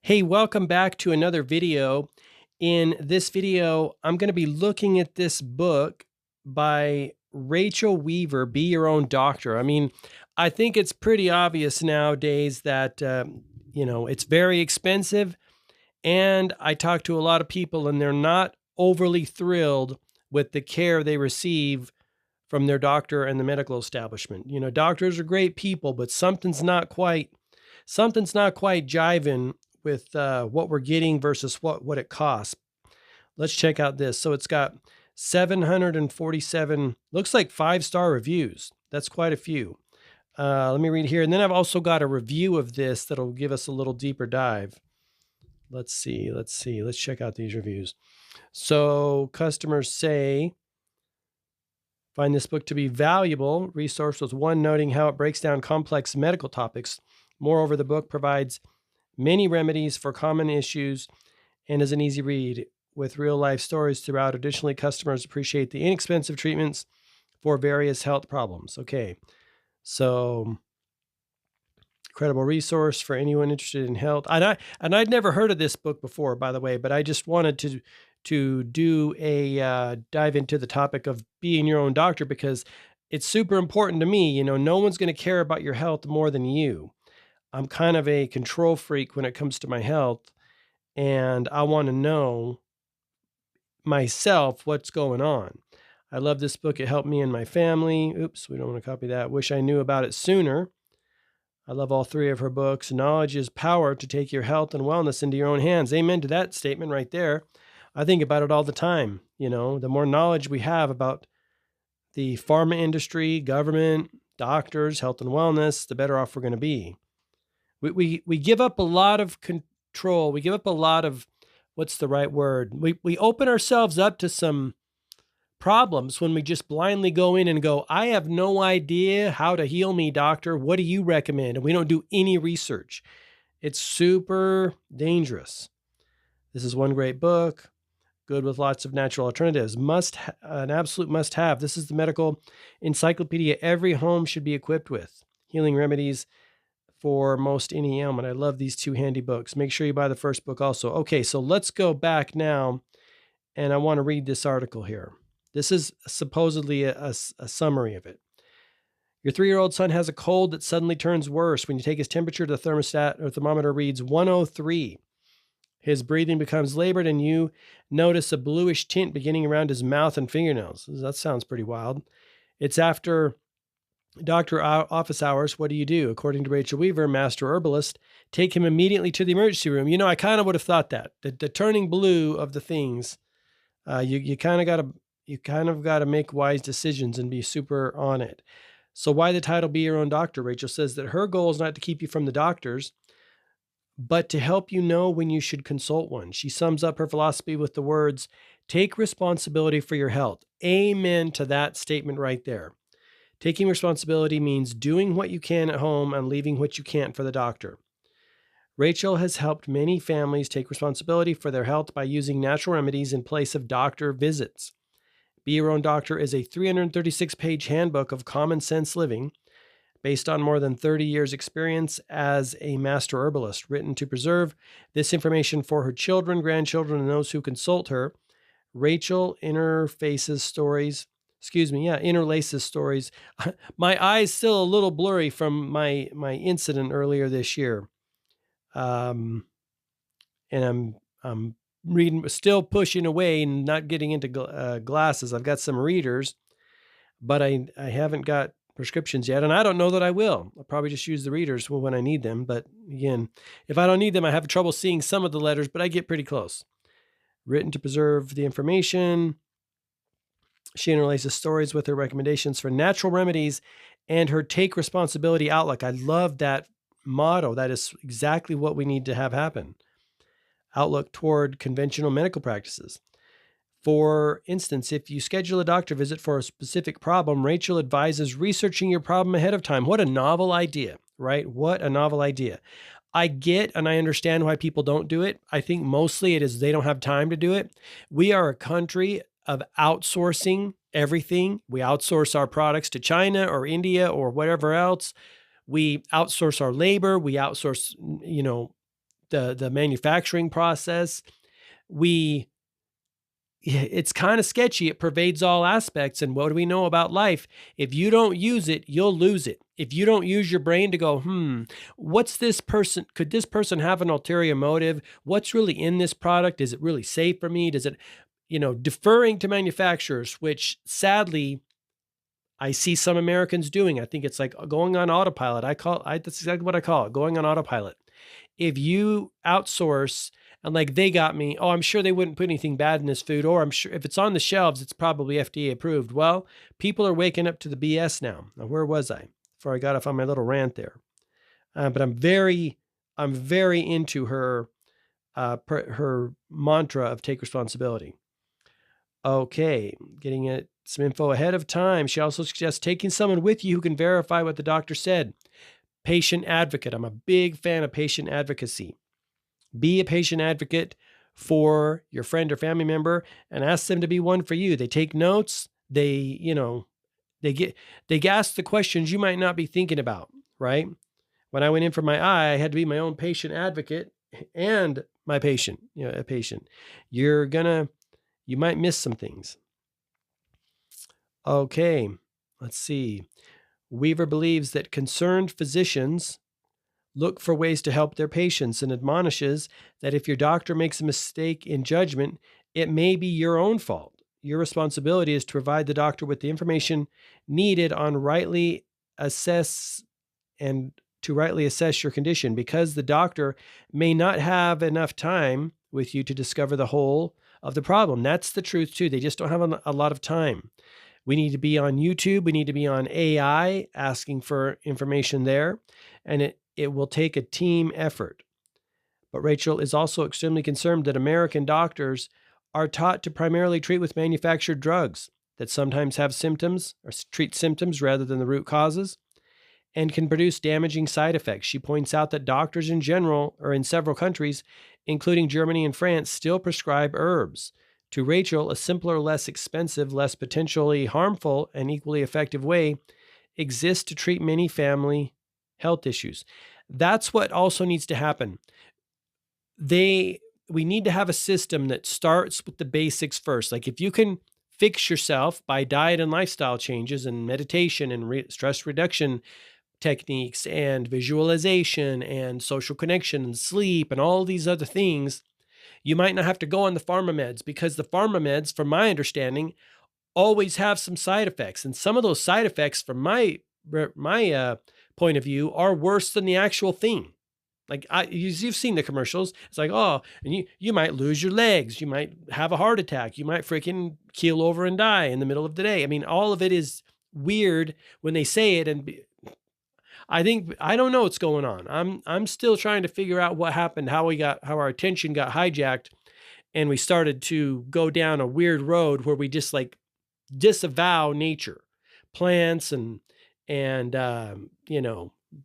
Hey, welcome back to another video. In this video, I'm going to be looking at this book by Rachel Weaver, Be Your Own Doctor. I think it's pretty obvious nowadays that, it's very expensive. And I talk to a lot of people and they're not overly thrilled with the care they receive from their doctor and the medical establishment. Doctors are great people, but something's not quite jiving with what we're getting versus what it costs. Let's check out this. So it's got 747, looks like 5-star reviews. That's quite a few. Let me read here. And then I've also got a review of this that'll give us a little deeper dive. Let's see. Let's check out these reviews. So customers say, find this book to be valuable resource, with one noting how it breaks down complex medical topics. Moreover, the book provides many remedies for common issues and is an easy read with real life stories throughout. Additionally, customers appreciate the inexpensive treatments for various health problems. Okay, so incredible resource for anyone interested in health. I'd never heard of this book before, by the way, but I just wanted to do a dive into the topic of being your own doctor because it's super important to me. No one's going to care about your health more than you. I'm kind of a control freak when it comes to my health, and I want to know myself what's going on. I love this book. It helped me and my family. Oops, we don't want to copy that. Wish I knew about it sooner. I love all three of her books. Knowledge is power to take your health and wellness into your own hands. Amen to that statement right there. I think about it all the time. The more knowledge we have about the pharma industry, government, doctors, health and wellness, the better off we're going to be. We give up a lot of control. We give up a lot of, what's the right word? We open ourselves up to some problems when we just blindly go in and go, I have no idea how to heal me, doctor. What do you recommend? And we don't do any research. It's super dangerous. This is one great book, good with lots of natural alternatives. An absolute must have. This is the medical encyclopedia every home should be equipped with. Healing remedies for most any ailment. I love these two handy books. Make sure you buy the first book also. Okay, so let's go back now, and I want to read this article here. This is supposedly a summary of it. Your 3-year-old son has a cold that suddenly turns worse. When you take his temperature, the thermostat or thermometer reads 103. His breathing becomes labored, and you notice a bluish tint beginning around his mouth and fingernails. That sounds pretty wild. It's after doctor office hours. What do you do? According to Rachel Weaver, master herbalist, take him immediately to the emergency room. I kind of would have thought that the turning blue of the things, you kind of got to make wise decisions and be super on it. So why the title Be Your Own Doctor? Rachel says that her goal is not to keep you from the doctors, but to help you know when you should consult one. She sums up her philosophy with the words, take responsibility for your health. Amen to that statement right there. Taking responsibility means doing what you can at home and leaving what you can't for the doctor. Rachel has helped many families take responsibility for their health by using natural remedies in place of doctor visits. Be Your Own Doctor is a 336-page handbook of common sense living based on more than 30 years' experience as a master herbalist, written to preserve this information for her children, grandchildren, and those who consult her. Rachel interlaces stories. My eye's still a little blurry from my incident earlier this year. And I'm reading, still pushing away and not getting into glasses. I've got some readers, but I haven't got prescriptions yet, and I don't know that I will. I'll probably just use the readers when I need them. But again, if I don't need them, I have trouble seeing some of the letters, but I get pretty close. Written to preserve the information. She interlaces stories with her recommendations for natural remedies and her take responsibility outlook. I love that motto. That is exactly what we need to have happen. Outlook toward conventional medical practices. For instance, if you schedule a doctor visit for a specific problem, Rachel advises researching your problem ahead of time. What a novel idea, right? What a novel idea. I get and I understand why people don't do it. I think mostly it is they don't have time to do it. We are a country of outsourcing everything. We outsource our products to China or India or whatever else. We outsource our labor. We outsource, the manufacturing process. It's kind of sketchy. It pervades all aspects. And what do we know about life? If you don't use it, you'll lose it. If you don't use your brain to go, what's this person? Could this person have an ulterior motive? What's really in this product? Is it really safe for me? Does it, deferring to manufacturers, which sadly I see some Americans doing. I think it's like going on autopilot. That's exactly what I call it, going on autopilot. If you outsource and like they got me, I'm sure they wouldn't put anything bad in this food, or I'm sure if it's on the shelves, it's probably FDA approved. Well, people are waking up to the BS now. Now, where was I before I got off on my little rant there? But I'm very into her mantra of take responsibility. Okay, getting some info ahead of time. She also suggests taking someone with you who can verify what the doctor said. Patient advocate. I'm a big fan of patient advocacy. Be a patient advocate for your friend or family member and ask them to be one for you. They take notes. They ask the questions you might not be thinking about, right? When I went in for my eye, I had to be my own patient advocate and my patient, a patient. You might miss some things. Okay, let's see. Weaver believes that concerned physicians look for ways to help their patients and admonishes that if your doctor makes a mistake in judgment, it may be your own fault. Your responsibility is to provide the doctor with the information needed on rightly assess your condition, because the doctor may not have enough time with you to discover the whole of the problem. That's the truth too. They just don't have a lot of time. We need to be on YouTube. We need to be on AI, asking for information there. And it will take a team effort. But Rachel is also extremely concerned that American doctors are taught to primarily treat with manufactured drugs that sometimes have symptoms or treat symptoms rather than the root causes and can produce damaging side effects. She points out that doctors in general, or in several countries, including Germany and France, still prescribe herbs. To Rachel, a simpler, less expensive, less potentially harmful, and equally effective way exists to treat many family health issues. That's what also needs to happen. We need to have a system that starts with the basics first. Like if you can fix yourself by diet and lifestyle changes and meditation and stress reduction techniques and visualization and social connection and sleep and all these other things, you might not have to go on the pharma meds, because the pharma meds, from my understanding, always have some side effects. And some of those side effects, from my point of view, are worse than the actual thing. Like you've seen the commercials. It's like, and you might lose your legs. You might have a heart attack. You might freaking keel over and die in the middle of the day. I mean, all of it is weird when they say it. And I don't know what's going on. I'm still trying to figure out what happened, how our attention got hijacked, and we started to go down a weird road where we just like disavow nature, plants and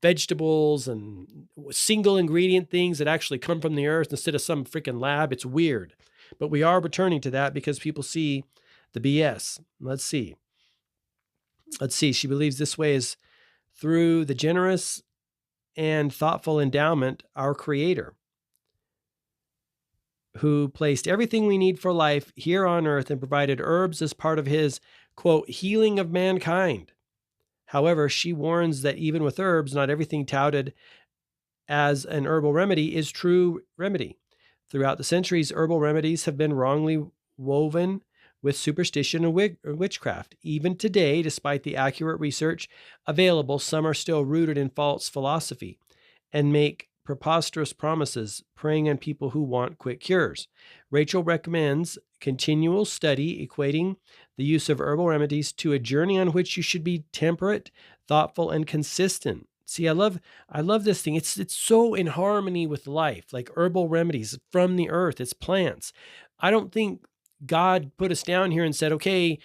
vegetables and single ingredient things that actually come from the earth instead of some freaking lab. It's weird, but we are returning to that because people see the BS. Let's see. She believes this way is through the generous and thoughtful endowment, our Creator, who placed everything we need for life here on earth and provided herbs as part of his, quote, healing of mankind. However, she warns that even with herbs, not everything touted as an herbal remedy is true remedy. Throughout the centuries, herbal remedies have been wrongly woven with superstition and witchcraft. Even today, despite the accurate research available, some are still rooted in false philosophy and make preposterous promises, preying on people who want quick cures. Rachel recommends continual study, equating the use of herbal remedies to a journey on which you should be temperate, thoughtful, and consistent. See, I love this thing. It's so in harmony with life, like herbal remedies from the earth. It's plants. I don't think God put us down here and said, okay,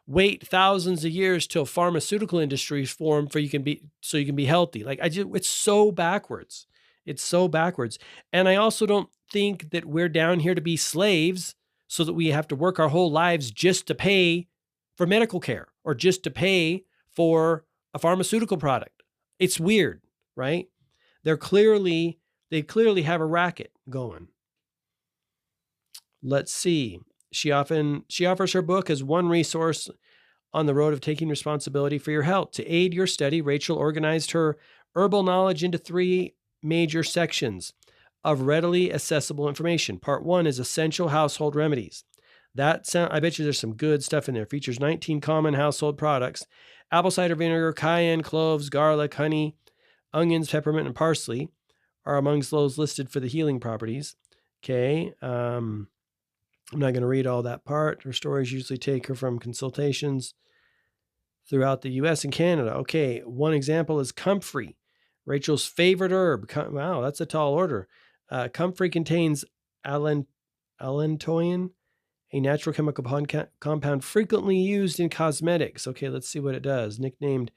wait thousands of years till pharmaceutical industries form so you can be healthy. Like it's so backwards. It's so backwards. And I also don't think that we're down here to be slaves so that we have to work our whole lives just to pay for medical care or just to pay for a pharmaceutical product. It's weird, right? They're clearly They clearly have a racket going. Let's see. She offers her book as one resource on the road of taking responsibility for your health. To aid your study, Rachel organized her herbal knowledge into 3 major sections of readily accessible information. Part 1 is essential household remedies. I bet you there's some good stuff in there. It features 19 common household products: apple cider vinegar, cayenne, cloves, garlic, honey, onions, peppermint, and parsley are amongst those listed for the healing properties. Okay. I'm not going to read all that part. Her stories usually take her from consultations throughout the U.S. and Canada. Okay, one example is comfrey, Rachel's favorite herb. Wow, that's a tall order. Comfrey contains allantoin, a natural chemical compound frequently used in cosmetics. Okay, let's see what it does. Nicknamed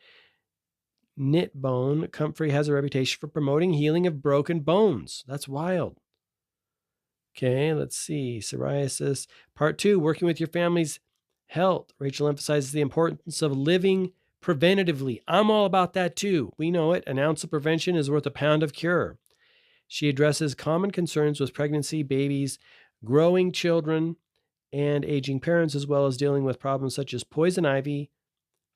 knit bone, comfrey has a reputation for promoting healing of broken bones. That's wild. Okay, let's see. Psoriasis. Part 2, working with your family's health. Rachel emphasizes the importance of living preventatively. I'm all about that too. We know it. An ounce of prevention is worth a pound of cure. She addresses common concerns with pregnancy, babies, growing children, and aging parents, as well as dealing with problems such as poison ivy,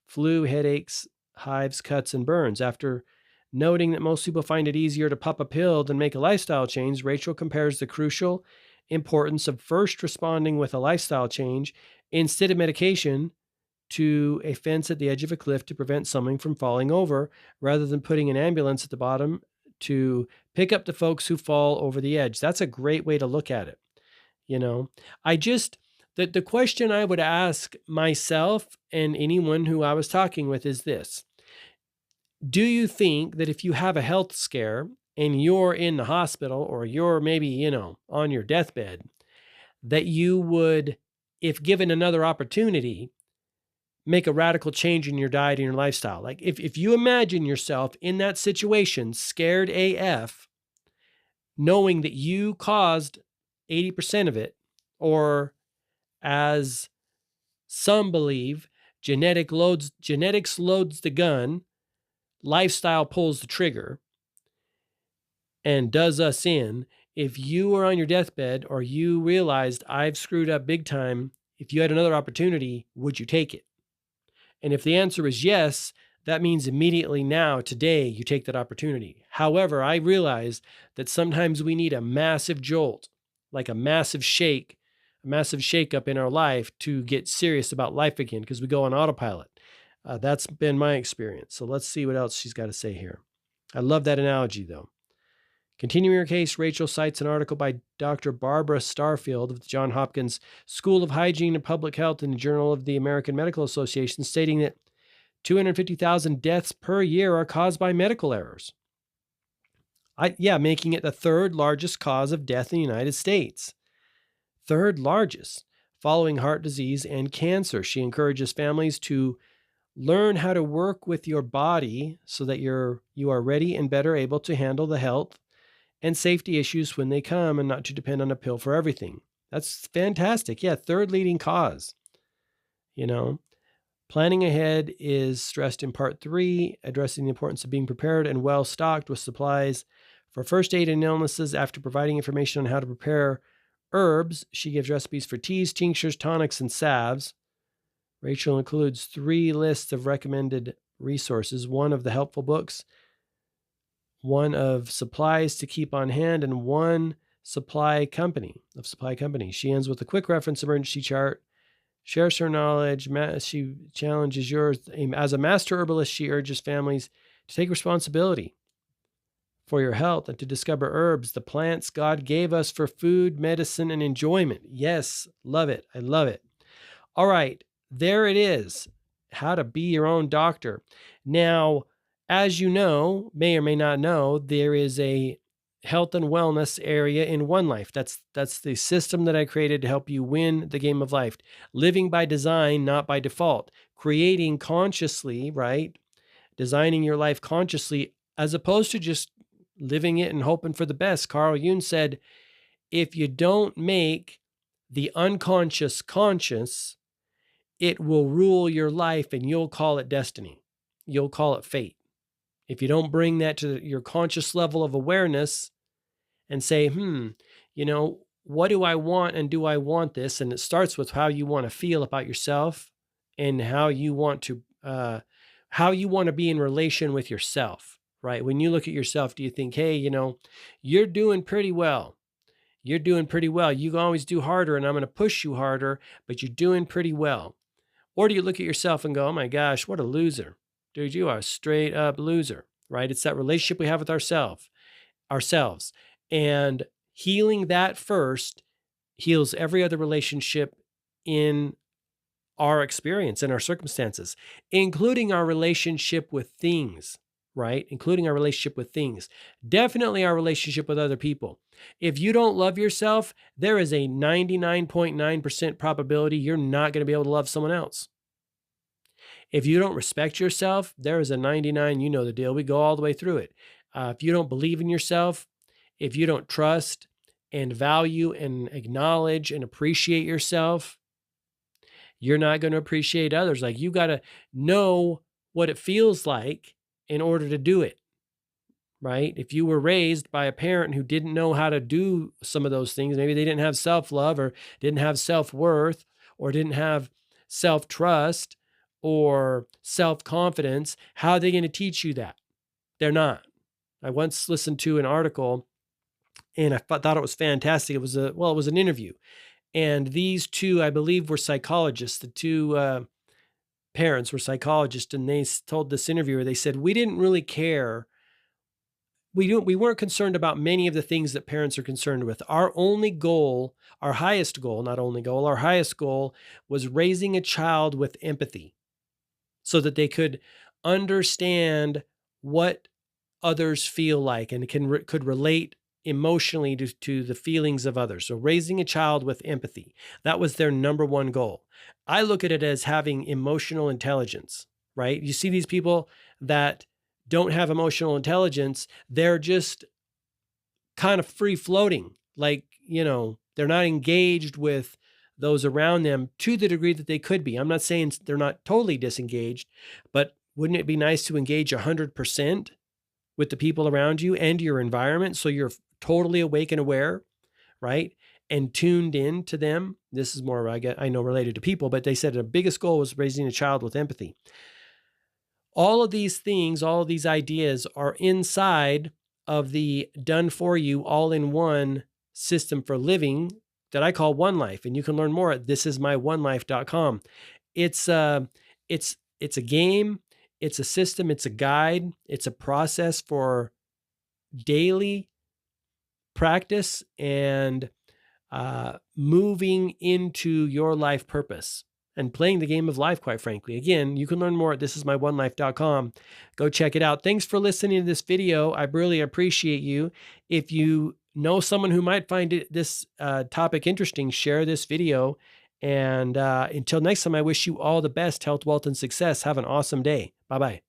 flu, headaches, hives, cuts, and burns. After noting that most people find it easier to pop a pill than make a lifestyle change, Rachel compares the crucial importance of first responding with a lifestyle change instead of medication to a fence at the edge of a cliff to prevent someone from falling over, rather than putting an ambulance at the bottom to pick up the folks who fall over the edge. That's a great way to look at it. The question I would ask myself and anyone who I was talking with is this: do you think that if you have a health scare and you're in the hospital, or you're maybe, on your deathbed, that you would, if given another opportunity, make a radical change in your diet and your lifestyle? Like if you imagine yourself in that situation, scared AF, knowing that you caused 80% of it, or as some believe, genetics loads the gun, lifestyle pulls the trigger and does us in. If you were on your deathbed, or you realized I've screwed up big time, if you had another opportunity, would you take it? And if the answer is yes, that means immediately now, today, you take that opportunity. However, I realize that sometimes we need a massive jolt, like a massive shake-up in our life to get serious about life again, because we go on autopilot. That's been my experience. So let's see what else she's got to say here. I love that analogy, though. Continuing her case, Rachel cites an article by Dr. Barbara Starfield of the Johns Hopkins School of Hygiene and Public Health in the Journal of the American Medical Association, stating that 250,000 deaths per year are caused by medical errors. Making it the 3rd largest cause of death in the United States. 3rd largest, following heart disease and cancer. She encourages families to learn how to work with your body so that you are ready and better able to handle the health and safety issues when they come, and not to depend on a pill for everything. That's fantastic. Yeah, 3rd leading cause. Planning ahead is stressed in part 3, addressing the importance of being prepared and well stocked with supplies for first aid and illnesses. After providing information on how to prepare herbs, she gives recipes for teas, tinctures, tonics, and salves. Rachel includes 3 lists of recommended resources: 1 of the helpful books, 1 of supplies to keep on hand, and 1 supply company. She ends with a quick reference emergency chart, shares her knowledge. She challenges yours. As a master herbalist, she urges families to take responsibility for your health and to discover herbs, the plants God gave us for food, medicine, and enjoyment. Yes, love it. I love it. All right, there it is. How to be your own doctor. Now, as you know, may or may not know, there is a health and wellness area in One Life. That's the system that I created to help you win the game of life. Living by design, not by default. Creating consciously, right? Designing your life consciously, as opposed to just living it and hoping for the best. Carl Jung said, if you don't make the unconscious conscious, it will rule your life, and you'll call it destiny. You'll call it fate. If you don't bring that to your conscious level of awareness, and say, what do I want, and do I want this? And it starts with how you want to feel about yourself, and how you want to be in relation with yourself, right? When you look at yourself, do you think, hey, you're doing pretty well. You're doing pretty well. You can always do harder, and I'm going to push you harder, but you're doing pretty well. Or do you look at yourself and go, oh my gosh, what a loser. Dude, you are a straight up loser, right? It's that relationship we have with ourselves. And healing that first heals every other relationship in our experience and our circumstances, including our relationship with things, right? Including our relationship with things. Definitely our relationship with other people. If you don't love yourself, there is a 99.9% probability you're not going to be able to love someone else. If you don't respect yourself, there is a 99, you know the deal. We go all the way through it. If you don't believe in yourself, if you don't trust and value and acknowledge and appreciate yourself, you're not going to appreciate others. Like, you got to know what it feels like in order to do it, right? If you were raised by a parent who didn't know how to do some of those things, maybe they didn't have self-love, or didn't have self-worth, or didn't have self-trust or self-confidence, how are they going to teach you that? They're not. I once listened to an article, and I thought it was fantastic. It was an interview. And these two, I believe, were psychologists. The two parents were psychologists, and they told this interviewer, they said, we didn't really care. We weren't concerned about many of the things that parents are concerned with. Our highest goal was raising a child with empathy so that they could understand what others feel like and could relate emotionally to the feelings of others. So raising a child with empathy, that was their number one goal. I look at it as having emotional intelligence, right? You see these people that don't have emotional intelligence, they're just kind of free floating. Like, they're not engaged with those around them to the degree that they could be. I'm not saying they're not totally disengaged, but wouldn't it be nice to engage 100% with the people around you and your environment, so you're totally awake and aware, right? And tuned in to them? This is more, I know, related to people, but they said the biggest goal was raising a child with empathy. All of these things, all of these ideas are inside of the done for you, all-in-one system for living that I call One Life. And you can learn more at thisismyonelife.com. It's a game, it's a system, it's a guide, it's a process for daily practice and moving into your life purpose and playing the game of life, quite frankly. Again, you can learn more at thisismyonelife.com. Go check it out. Thanks for listening to this video. I really appreciate you. If you know someone who might find this topic interesting, share this video. And until next time, I wish you all the best health, wealth, and success. Have an awesome day. Bye-bye.